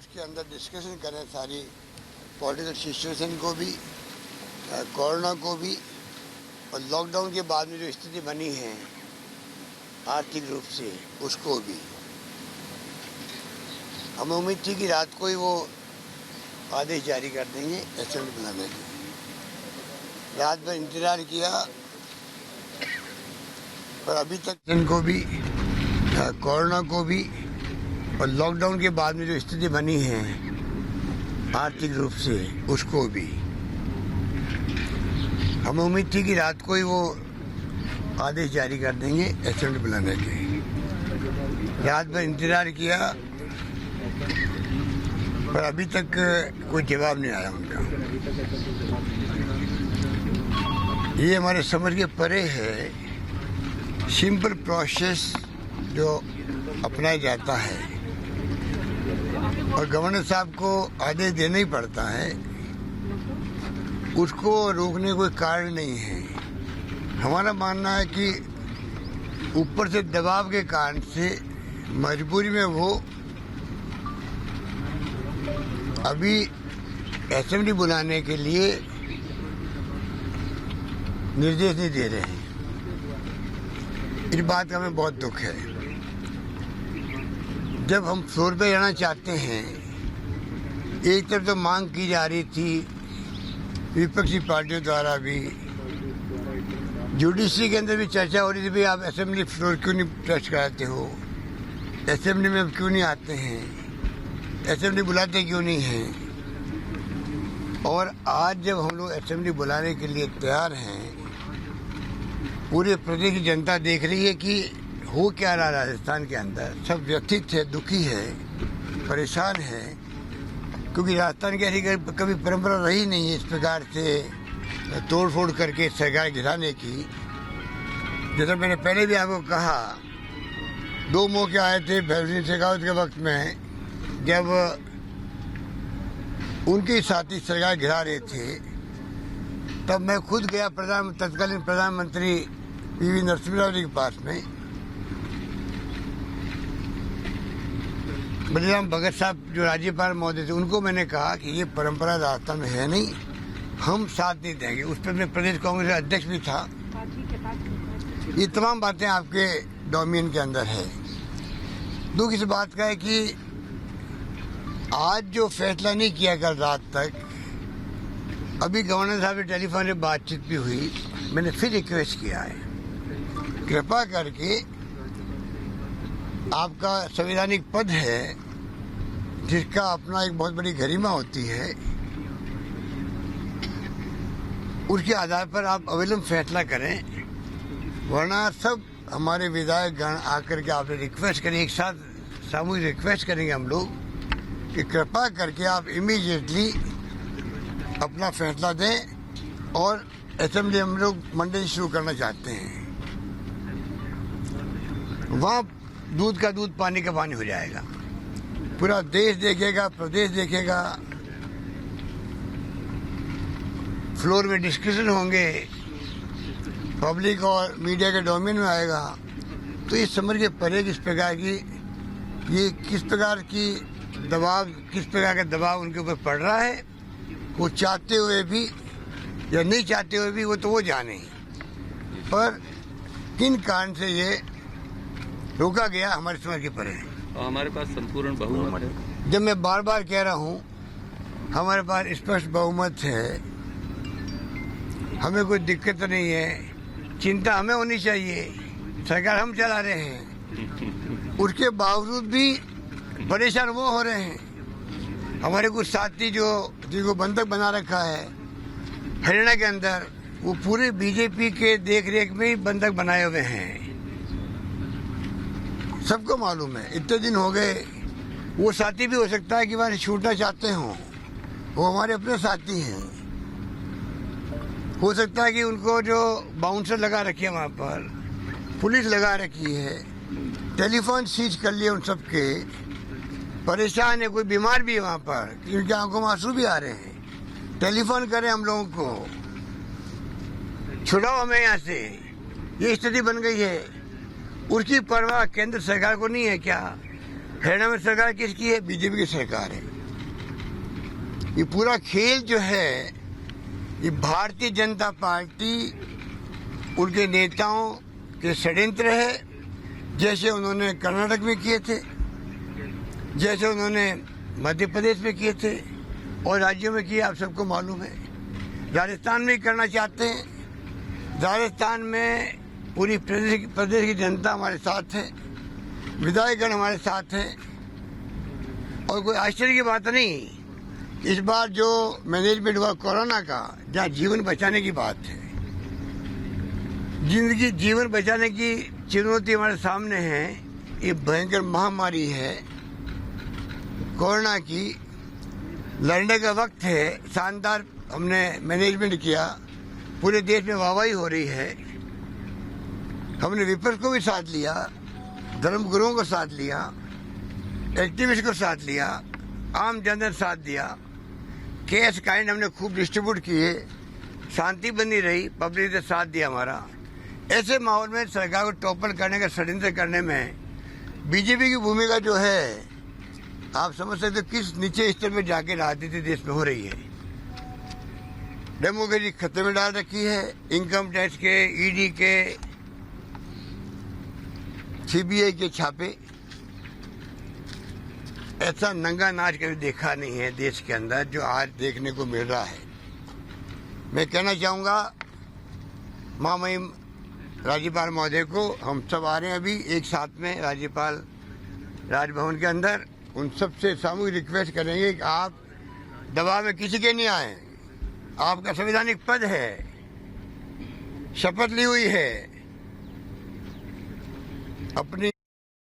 उसके अंदर डिस्कशन करें सारी पॉलिटिकल सिचुएशन को भी, कोरोना को भी, और लॉकडाउन के बाद में जो स्थिति बनी है आर्थिक रूप से उसको भी। हमें उम्मीद थी कि रात को ही वो आदेश जारी कर देंगे असेंबली बुलाने के। रात भर इंतजार किया पर अभी तक इनको भी, कोरोना को भी, और लॉकडाउन के बाद में जो स्थिति बनी है आर्थिक रूप से उसको भी। हमें उम्मीद थी कि रात को ही वो आदेश जारी कर देंगे असेंबली बुलाने के। रात भर इंतजार किया पर अभी तक कोई जवाब नहीं आया उनका। ये हमारे समझ के परे है। सिंपल प्रोसेस जो अपनाया जाता है और गवर्नर साहब को आदेश देना ही पड़ता है, उसको रोकने कोई कारण नहीं है। हमारा मानना है कि ऊपर से दबाव के कारण से मजबूरी में वो अभी असेंबली बुलाने के लिए निर्देश नहीं दे रहे हैं। इस बात का हमें बहुत दुख है। जब हम फ्लोर पे जाना चाहते हैं, एक तरफ तो मांग की जा रही थी विपक्षी पार्टियों द्वारा भी, जुडिशरी के अंदर भी चर्चा हो रही थी, भाई आप असेंबली फ्लोर क्यों नहीं टच कराते हो, असेंबली में क्यों नहीं आते हैं, असेंबली बुलाते क्यों नहीं हैं। और आज जब हम लोग असेंबली बुलाने के लिए तैयार हैं, पूरे प्रदेश की जनता देख रही है कि हो क्या रहा राजस्थान के अंदर। सब व्यथित है, दुखी है, परेशान है, क्योंकि राजस्थान की ऐसी कभी परंपरा रही नहीं है इस प्रकार से तोड़ फोड़ करके सरकार गिराने की। जैसा मैंने पहले भी आपको कहा, 2 मौके आए थे भैरव शेखावत के वक्त में, जब उनके साथी सरकार गिरा रहे थे, तब मैं खुद गया तत्कालीन प्रधानमंत्री पीवी नरसिम्हा राव जी के पास में। बलिराम भगत साहब जो राज्यपाल महोदय थे, उनको मैंने कहा कि ये परंपरा राजस्थान में है नहीं, हम साथ नहीं देंगे। उस पर मैं प्रदेश कांग्रेस का अध्यक्ष भी था। ये तमाम बातें आपके डोमेन के अंदर है। दुख इस बात का है कि आज जो फैसला नहीं किया कल रात तक, अभी गवर्नर साहब से टेलीफोन से बातचीत भी हुई, मैंने फिर रिक्वेस्ट किया है, कृपा करके आपका संवैधानिक पद है जिसका अपना एक बहुत बड़ी गरिमा होती है, उसके आधार पर आप अविलंब फैसला करें, वरना सब हमारे विधायक गण आकर के आपने रिक्वेस्ट करें, एक साथ सामूहिक रिक्वेस्ट करेंगे हम लोग कि कृपा करके आप इमीडिएटली अपना फैसला दें और असेंबली हम लोग मंडे शुरू करना चाहते हैं। वहाँ दूध का दूध, पानी का पानी हो जाएगा। पूरा देश देखेगा, प्रदेश देखेगा, फ्लोर में डिस्कशन होंगे, पब्लिक और मीडिया के डोमेन में आएगा। तो ये समझ के परे किस प्रकार की, ये किस प्रकार की दबाव, किस प्रकार का दबाव उनके ऊपर पड़ रहा है, वो चाहते हुए भी या नहीं चाहते हुए भी, वो तो वो जाने। पर किन कारण से ये रोका गया, हमारे समझ के परे है। और हमारे पास संपूर्ण बहुमत है। जब मैं बार बार कह रहा हूँ हमारे पास स्पष्ट बहुमत है, हमें कोई दिक्कत नहीं है, चिंता हमें होनी चाहिए, सरकार हम चला रहे हैं, उसके बावजूद भी परेशान वो हो रहे हैं। हमारे कुछ साथी जो जिनको बंधक बना रखा है हरियाणा के अंदर, वो पूरे बीजेपी के देख रेख में ही बंधक बनाए हुए हैं। सबको मालूम है, इतने दिन हो गए। वो साथी भी हो सकता है कि वहां छूटना चाहते हों, वो हमारे अपने साथी हैं। हो सकता है कि उनको जो बाउंसर लगा रखी है वहां पर, पुलिस लगा रखी है, टेलीफोन सीज कर लिए उन सबके, परेशान है, कोई बीमार भी है वहां पर, उनकी आंखों में आंसू भी आ रहे हैं। टेलीफोन करें हम लोगों को, छुड़ाओ हमें यहाँ से, ये स्थिति बन गई है। उसकी परवाह केंद्र सरकार को नहीं है क्या? हरियाणा में सरकार किसकी है? बीजेपी की सरकार है। ये पूरा खेल जो है ये भारतीय जनता पार्टी उनके नेताओं के षड्यंत्र है, जैसे उन्होंने कर्नाटक में किए थे, जैसे उन्होंने मध्य प्रदेश में किए थे और राज्यों में किए, आप सबको मालूम है। राजस्थान में ही करना चाहते हैं। राजस्थान में पूरी प्रदेश की जनता हमारे साथ है, विधायकगण हमारे साथ है और कोई आश्चर्य की बात नहीं। इस बार जो मैनेजमेंट हुआ कोरोना का, जहाँ जीवन बचाने की बात है, जिंदगी जीवन बचाने की चुनौती हमारे सामने है। ये भयंकर महामारी है कोरोना की, लड़ने का वक्त है। शानदार हमने मैनेजमेंट किया, पूरे देश में वाहवाही हो रही है। हमने विपक्ष को भी साथ लिया, धर्मगुरुओं को साथ लिया, एक्टिविस्ट को साथ लिया, आम जनता ने साथ दिया। कैश काइंड हमने खूब डिस्ट्रीब्यूट किए, शांति बनी रही, पब्लिक ने साथ दिया हमारा। ऐसे माहौल में सरकार को टॉपल करने का षड्यंत्र करने में बीजेपी की भूमिका जो है, आप समझ सकते हो किस नीचे स्तर में जाके राजनीति देश में हो रही है। डेमोक्रेसी खतरे में डाल रखी है। इनकम टैक्स के, ईडी के, सीबीआई के छापे, ऐसा नंगा नाच कभी देखा नहीं है देश के अंदर जो आज देखने को मिल रहा है। मैं कहना चाहूँगा महामहिम राज्यपाल महोदय को, हम सब आ रहे हैं अभी एक साथ में राज्यपाल राजभवन के अंदर, उन सब से सामूहिक रिक्वेस्ट करेंगे कि आप दबाव में किसी के नहीं आए। आपका संवैधानिक पद है, शपथ ली हुई है, अपनी